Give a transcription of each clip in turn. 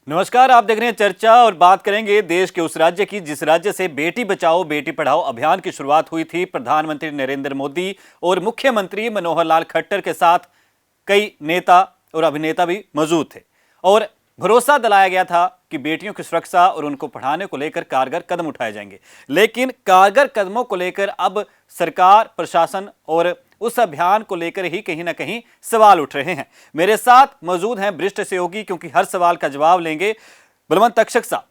नमस्कार, आप देख रहे हैं चर्चा और बात करेंगे देश के उस राज्य की जिस राज्य से बेटी बचाओ बेटी पढ़ाओ अभियान की शुरुआत हुई थी। प्रधानमंत्री नरेंद्र मोदी और मुख्यमंत्री मनोहर लाल खट्टर के साथ कई नेता और अभिनेता भी मौजूद थे और भरोसा दिलाया गया था कि बेटियों की सुरक्षा और उनको पढ़ाने को लेकर कारगर कदम उठाए जाएंगे। लेकिन कारगर कदमों को लेकर अब सरकार, प्रशासन और उस अभियान को लेकर ही कहीं ना कहीं सवाल उठ रहे हैं। मेरे साथ मौजूद हैं वरिष्ठ सहयोगी, क्योंकि हर सवाल का जवाब लेंगे। बलवंत तक्षक साहब,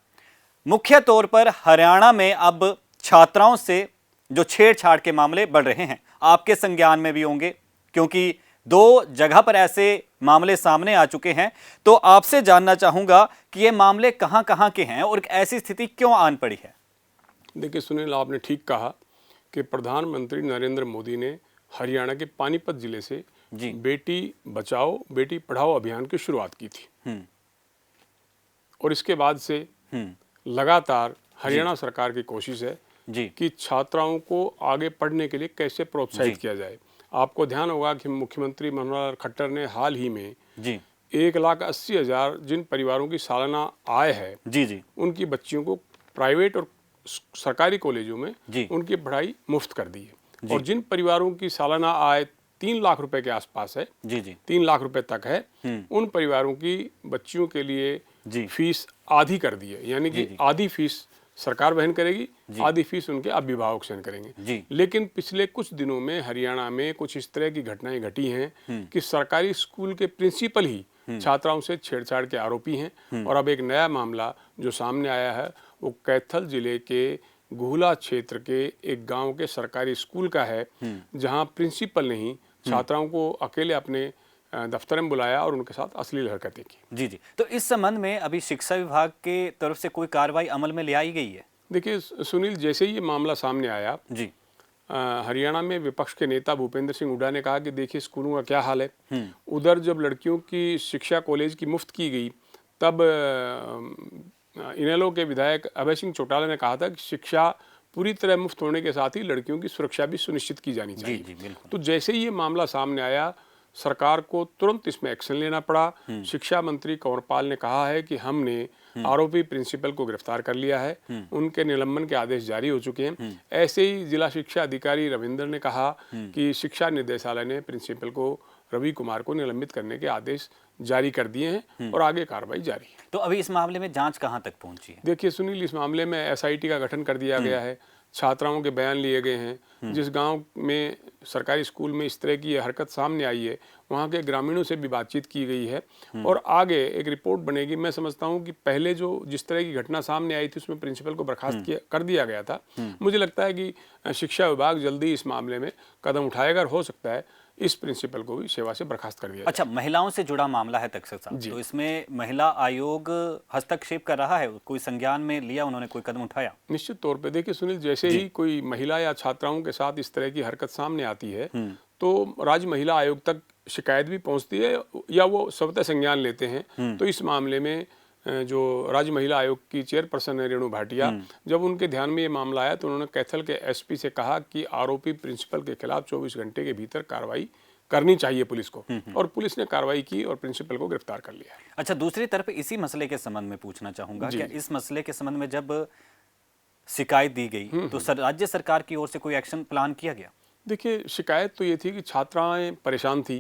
मुख्य तौर पर हरियाणा में अब छात्राओं से जो छेड़छाड़ के मामले बढ़ रहे हैं, आपके संज्ञान में भी होंगे, क्योंकि 2 जगह पर ऐसे मामले सामने आ चुके हैं। तो आपसे जानना चाहूंगा कि ये मामले कहां कहां के हैं और ऐसी स्थिति क्यों आन पड़ी है। देखिए सुनील, आपने ठीक कहा कि प्रधानमंत्री नरेंद्र मोदी ने हरियाणा के पानीपत जिले से बेटी बचाओ बेटी पढ़ाओ अभियान की शुरुआत की थी और इसके बाद से लगातार हरियाणा सरकार की कोशिश है कि छात्राओं को आगे पढ़ने के लिए कैसे प्रोत्साहित किया जाए। आपको ध्यान होगा कि मुख्यमंत्री मनोहर खट्टर ने हाल ही में 1,80,000 जिन परिवारों की सालाना आय है उनकी बच्चियों को प्राइवेट और सरकारी कॉलेजों में उनकी पढ़ाई मुफ्त कर दी है। और जिन परिवारों की सालाना आय 3 लाख रुपए के आसपास है, 3 लाख रुपए तक है, उन परिवारों की बच्चियों के लिए फीस आधी कर दी है। यानी कि आधी फीस सरकार वहन करेगी, आधी फीस उनके अभिभावक वहन करेंगे। लेकिन पिछले कुछ दिनों में हरियाणा में कुछ इस तरह की घटनाएं घटी हैं कि सरकारी स्कूल के प्रिंसिपल ही छात्राओं से छेड़छाड़ के आरोपी हैं। और अब एक नया मामला जो सामने आया है वो कैथल जिले के गुहला क्षेत्र के एक गांव के सरकारी स्कूल का है, जहां प्रिंसिपल ने ही छात्राओं को अकेले अपने दफ्तर में बुलाया और उनके साथ अश्लील हरकतें की। तो इस संबंध में अभी शिक्षा विभाग के तरफ से कोई कार्रवाई अमल में ले आई गई है? देखिए सुनील, जैसे ही ये मामला सामने आया हरियाणा में विपक्ष के नेता भूपेंद्र सिंह हुड्डा ने कहा कि देखिए स्कूलों का क्या हाल है। उधर जब लड़कियों की शिक्षा कॉलेज की मुफ्त की गई, तब इनेलो के विधायक अभय सिंह चौटाला ने कहा था कि शिक्षा पूरी तरह मुफ्त होने के साथ ही लड़कियों की सुरक्षा भी सुनिश्चित की जानी चाहिए। तो जैसे ही ये मामला सामने आया, सरकार को तुरंत इसमें एक्शन लेना पड़ा। शिक्षा मंत्री कंवरपाल ने कहा है कि हमने आरोपी प्रिंसिपल को गिरफ्तार कर लिया है, उनके निलंबन के आदेश जारी हो चुके हैं। ऐसे ही जिला शिक्षा अधिकारी रविंद्र ने कहा कि शिक्षा निदेशालय ने प्रिंसिपल को रवि कुमार को निलंबित करने के आदेश जारी कर दिए हैं और आगे कार्रवाई जारी है। तो अभी इस मामले में जांच कहां तक पहुंची है? देखिए सुनील, इस मामले में एसआईटी का गठन कर दिया गया है, छात्राओं के बयान लिए गए हैं। जिस गांव में सरकारी स्कूल में इस तरह की हरकत सामने आई है, वहां के ग्रामीणों से भी बातचीत की गई है और आगे एक रिपोर्ट बनेगी। मैं समझता हूं कि पहले जो जिस तरह की घटना सामने आई थी उसमें प्रिंसिपल को बर्खास्त कर दिया गया था। मुझे लगता है कि शिक्षा विभाग जल्दी इस मामले में कदम उठाएगा और हो सकता है इस प्रिंसिपल को भी सेवा से बर्खास्त कर दिया। अच्छा, महिलाओं से जुड़ा मामला है तक्षक साहब, तो इसमें महिला आयोग हस्तक्षेप कर रहा है? कोई संज्ञान में लिया उन्होंने, कोई कदम उठाया? निश्चित तौर पे देखिए सुनील, जैसे ही कोई महिला या छात्राओं के साथ इस तरह की हरकत सामने आती है तो राज्य महिला आयोग तक शिकायत भी पहुंचती है या वो स्वतः संज्ञान लेते हैं। तो इस मामले में जो राज्य महिला आयोग की चेयरपर्सन है रेणु भाटिया, जब उनके ध्यान में ये मामला आया तो उन्होंने कैथल के एसपी से कहा कि आरोपी प्रिंसिपल के खिलाफ 24 घंटे के भीतर कार्रवाई करनी चाहिए पुलिस को, और पुलिस ने कार्रवाई की और प्रिंसिपल को गिरफ्तार कर लिया। अच्छा, दूसरी तरफ इसी मसले के संबंध में पूछना चाहूंगा, क्या इस मसले के संबंध में जब शिकायत दी गई तो राज्य सरकार की ओर से कोई एक्शन प्लान किया गया? देखिए, शिकायत तो ये थी कि छात्राएं परेशान थी।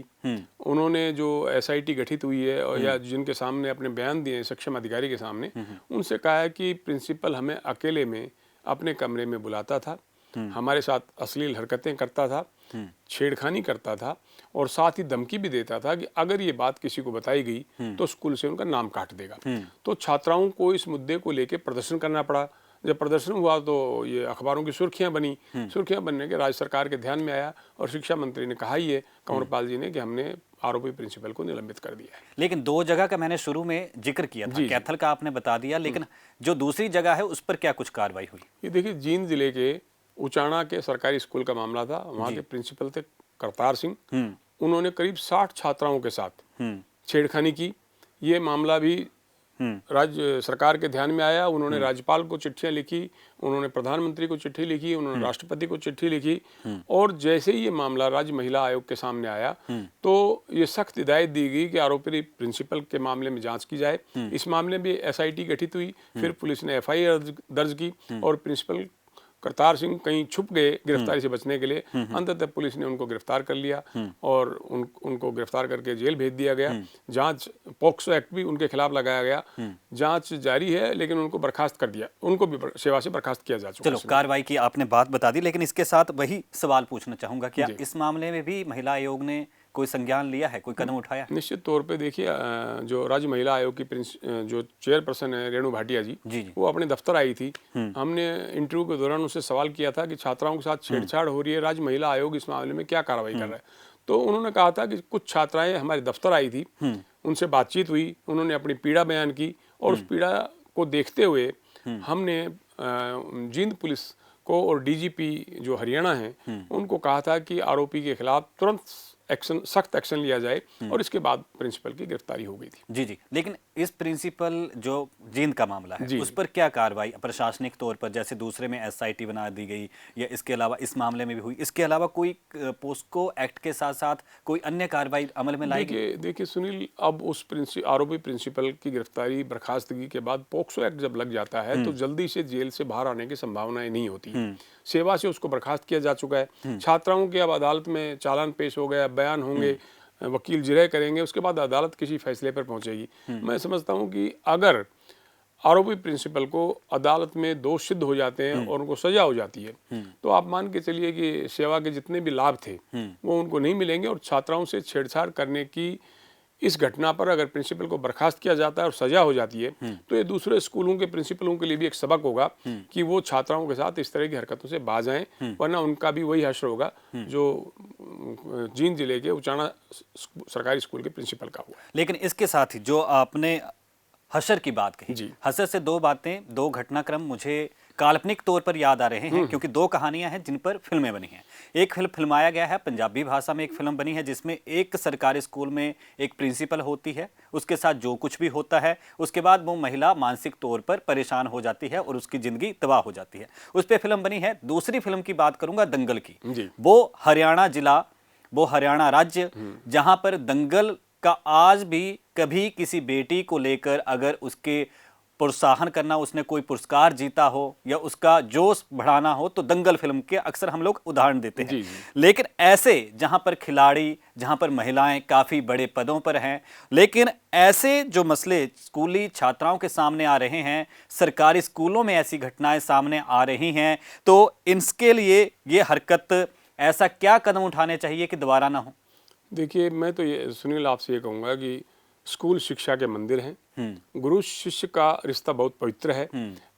उन्होंने जो एसआईटी गठित हुई है और या जिनके सामने अपने बयान दिए सक्षम अधिकारी के सामने, उनसे कहा है कि प्रिंसिपल हमें अकेले में अपने कमरे में बुलाता था, हमारे साथ अश्लील हरकतें करता था, छेड़खानी करता था और साथ ही धमकी भी देता था कि अगर ये बात किसी को बताई गई तो स्कूल से उनका नाम काट देगा। तो छात्राओं को इस मुद्दे को लेकर प्रदर्शन करना पड़ा। जब प्रदर्शन हुआ तो ये अखबारों की सुर्खियां बनी। सुर्खियां बनने के राज्य सरकार के ध्यान में आया और शिक्षा मंत्री ने कहा ही है, कंवरपाल जी ने, कि हमने आरोपी प्रिंसिपल को निलंबित कर दिया है। लेकिन 2 जगह का मैंने शुरू में जिक्र किया था, कैथल का आपने बता दिया, लेकिन जो दूसरी जगह है उस पर क्या कुछ कार्रवाई हुई? ये देखिए, जींद जिले के उचाणा के सरकारी स्कूल का मामला था। वहाँ के प्रिंसिपल थे करतार सिंह। उन्होंने करीब 60 छात्राओं के साथ छेड़खानी की। ये मामला भी राज्य सरकार के ध्यान में आया, उन्होंने राज्यपाल को चिट्ठियां लिखी, उन्होंने प्रधानमंत्री को चिट्ठी लिखी, उन्होंने राष्ट्रपति को चिट्ठी लिखी, और जैसे ही ये मामला राज्य महिला आयोग के सामने आया तो ये सख्त हिदायत दी गई कि आरोपी प्रिंसिपल के मामले में जांच की जाए। इस मामले में एसआईटी गठित हुई, फिर पुलिस ने एफआईआर दर्ज की और प्रिंसिपल करतार सिंह कहीं छुप गए गिरफ्तारी से बचने के लिए। अंततः पुलिस ने उनको गिरफ्तार कर लिया और उनको गिरफ्तार करके जेल भेज दिया गया। जांच, पॉक्सो एक्ट भी उनके खिलाफ लगाया गया। जांच जारी है, लेकिन उनको बर्खास्त कर दिया, उनको भी सेवा से बर्खास्त किया जा चुका है। चलो, कार्रवाई की आपने बात बता दी, लेकिन इसके साथ वही सवाल पूछना चाहूंगा, क्या इस मामले में भी महिला आयोग ने कोई संज्ञान लिया है, कोई कदम उठाया? निश्चित तौर पे देखिए, जो राज्य महिला आयोग की जो चेयरपर्सन है रेणु भाटिया जी, वो अपने दफ्तर आई थी। हमने इंटरव्यू के दौरान उससे सवाल किया था कि छात्राओं के साथ छेड़छाड़ हो रही है, राज्य महिला आयोग इस मामले में क्या कार्रवाई कर रहा है। तो उन्होंने कहा था कि कुछ छात्राएं हमारे दफ्तर आई थी, उनसे बातचीत हुई, उन्होंने अपनी पीड़ा बयान की और उस पीड़ा को देखते हुए हमने जींद पुलिस को और डीजीपी जो हरियाणा है उनको कहा था कि आरोपी के खिलाफ तुरंत एक्शन, सख्त एक्शन लिया जाए, और इसके बाद प्रिंसिपल की गिरफ्तारी हो गई थी। जी। लेकिन इस प्रिंसिपल जो जींद का मामला है उस पर क्या कार्रवाई प्रशासनिक तौर पर, जैसे दूसरे में एसआईटी बना दी गई, या इसके अलावा इस मामले में भी हुई, इसके अलावा कोई पोस्को एक्ट के साथ साथ कोई अन्य कार्रवाई अमल में लाई गई? देखिए सुनील, अब उस आरोपी प्रिंसिपल की गिरफ्तारी, बर्खास्तगी के बाद पोक्सो एक्ट जब लग जाता है तो जल्दी से जेल से बाहर आने की संभावनाएं नहीं होती। सेवा से उसको बर्खास्त किया जा चुका है। छात्राओं के अब अदालत में चालान पेश हो गया, बयान होंगे, वकील जिरह करेंगे, उसके बाद अदालत किसी फैसले पर पहुंचेगी। मैं समझता हूं कि अगर आरोपी प्रिंसिपल को अदालत में दोष सिद्ध हो जाते हैं और उनको सजा हो जाती है तो आप मान के चलिए कि सेवा के जितने भी लाभ थे वो उनको नहीं मिलेंगे, और छात्राओं से छेड़छाड़ करने की इस घटना पर अगर प्रिंसिपल को बर्खास्त किया जाता है और सजा हो जाती है तो ये दूसरे स्कूलों के प्रिंसिपलों के लिए भी एक सबक होगा कि वो छात्राओं के साथ इस तरह की हरकतों से बाज आएं, वरना उनका भी वही हश्र होगा जो जींद जिले के उचाना सरकारी स्कूल के प्रिंसिपल का हुआ। लेकिन इसके साथ ही जो आपने हशर की बात कही, हशर से दो बातें, दो घटनाक्रम मुझे काल्पनिक तौर पर याद आ रहे हैं, क्योंकि दो कहानियां हैं जिन पर फिल्में बनी हैं। एक फिल्म फिल्माया गया है, पंजाबी भाषा में एक फिल्म बनी है जिसमें एक सरकारी स्कूल में एक प्रिंसिपल होती है, उसके साथ जो कुछ भी होता है उसके बाद वो महिला मानसिक तौर पर परेशान हो जाती है और उसकी जिंदगी तबाह हो जाती है, उस पर फिल्म बनी है। दूसरी फिल्म की बात करूंगा दंगल की, वो हरियाणा जिला, वो हरियाणा राज्य, जहां पर दंगल का आज भी कभी किसी बेटी को लेकर अगर उसके प्रोत्साहन करना, उसने कोई पुरस्कार जीता हो या उसका जोश बढ़ाना हो तो दंगल फिल्म के अक्सर हम लोग उदाहरण देते हैं। लेकिन ऐसे जहां पर खिलाड़ी, जहां पर महिलाएं काफी बड़े पदों पर हैं, लेकिन ऐसे जो मसले स्कूली छात्राओं के सामने आ रहे हैं, सरकारी स्कूलों में ऐसी घटनाएं सामने आ रही हैं, तो इनके लिए ये हरकत, ऐसा क्या कदम उठाने चाहिए कि दोबारा ना हो? देखिए, मैं तो ये सुनील आपसे ये कहूँगा कि स्कूल शिक्षा के मंदिर हैं, गुरु शिष्य का रिश्ता बहुत पवित्र है।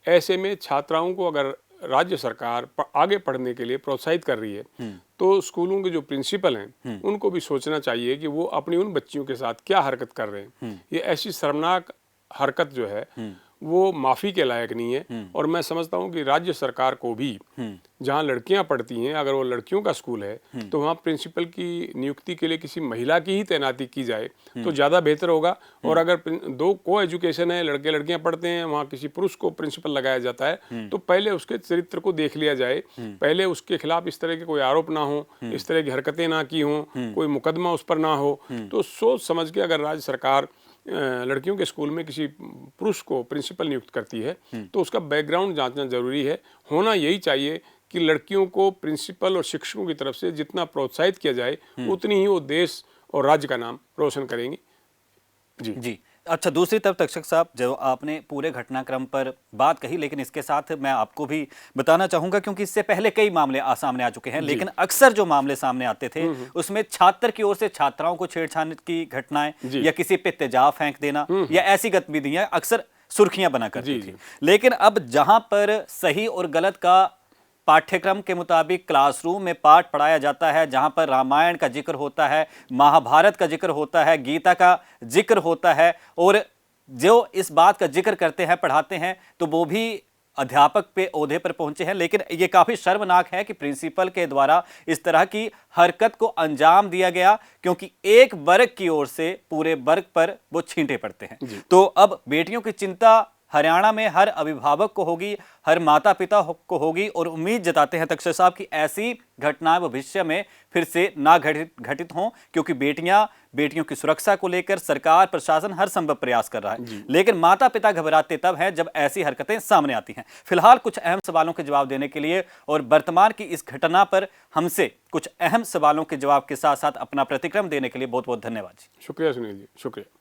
ऐसे में छात्राओं को अगर राज्य सरकार आगे पढ़ने के लिए प्रोत्साहित कर रही है तो स्कूलों के जो प्रिंसिपल हैं उनको भी सोचना चाहिए कि वो अपनी उन बच्चियों के साथ क्या हरकत कर रहे हैं। ये ऐसी शर्मनाक हरकत जो है वो माफ़ी के लायक नहीं है, और मैं समझता हूँ कि राज्य सरकार को भी जहाँ लड़कियाँ पढ़ती हैं, अगर वो लड़कियों का स्कूल है तो वहाँ प्रिंसिपल की नियुक्ति के लिए किसी महिला की ही तैनाती की जाए तो ज़्यादा बेहतर होगा। और अगर दो को एजुकेशन है, लड़के लड़कियाँ पढ़ते हैं, वहाँ किसी पुरुष को प्रिंसिपल लगाया जाता है तो पहले उसके चरित्र को देख लिया जाए, पहले उसके खिलाफ इस तरह के कोई आरोप ना हो, इस तरह की हरकतें ना की हों, कोई मुकदमा उस पर ना हो, तो सोच समझ के अगर राज्य सरकार लड़कियों के स्कूल में किसी पुरुष को प्रिंसिपल नियुक्त करती है तो उसका बैकग्राउंड जांचना जरूरी है। होना यही चाहिए कि लड़कियों को प्रिंसिपल और शिक्षकों की तरफ से जितना प्रोत्साहित किया जाए उतनी ही वो देश और राज्य का नाम रोशन करेंगी। जी। अच्छा, दूसरी तरफ तक्षक साहब, जो आपने पूरे घटनाक्रम पर बात कही, लेकिन इसके साथ मैं आपको भी बताना चाहूंगा, क्योंकि इससे पहले कई मामले सामने आ चुके हैं, लेकिन अक्सर जो मामले सामने आते थे उसमें छात्र की ओर से छात्राओं को छेड़छाड़ की घटनाएं या किसी पे तेजाब फेंक देना या ऐसी गतिविधियां अक्सर सुर्खियां बना करती थी। लेकिन अब जहां पर सही और गलत का पाठ्यक्रम के मुताबिक क्लासरूम में पाठ पढ़ाया जाता है, जहां पर रामायण का जिक्र होता है, महाभारत का जिक्र होता है, गीता का जिक्र होता है, और जो इस बात का जिक्र करते हैं, पढ़ाते हैं, तो वो भी अध्यापक पे ओहदे पर पहुंचे हैं, लेकिन ये काफी शर्मनाक है कि प्रिंसिपल के द्वारा इस तरह की हरकत को अंजाम दिया गया, क्योंकि एक वर्ग की ओर से पूरे वर्ग पर वो छींटे पड़ते हैं। तो अब बेटियों की चिंता हरियाणा में हर अभिभावक को होगी, हर माता पिता को होगी, और उम्मीद जताते हैं तक्षक साहब कि ऐसी घटनाएं भविष्य में फिर से ना घटित हों, क्योंकि बेटियों की सुरक्षा को लेकर सरकार प्रशासन हर संभव प्रयास कर रहा है, लेकिन माता पिता घबराते तब हैं जब ऐसी हरकतें सामने आती हैं। फिलहाल कुछ अहम सवालों के जवाब देने के लिए और वर्तमान की इस घटना पर हमसे कुछ अहम सवालों के जवाब के साथ साथ अपना प्रतिक्रम देने के लिए बहुत बहुत धन्यवाद। शुक्रिया सुनील जी, शुक्रिया।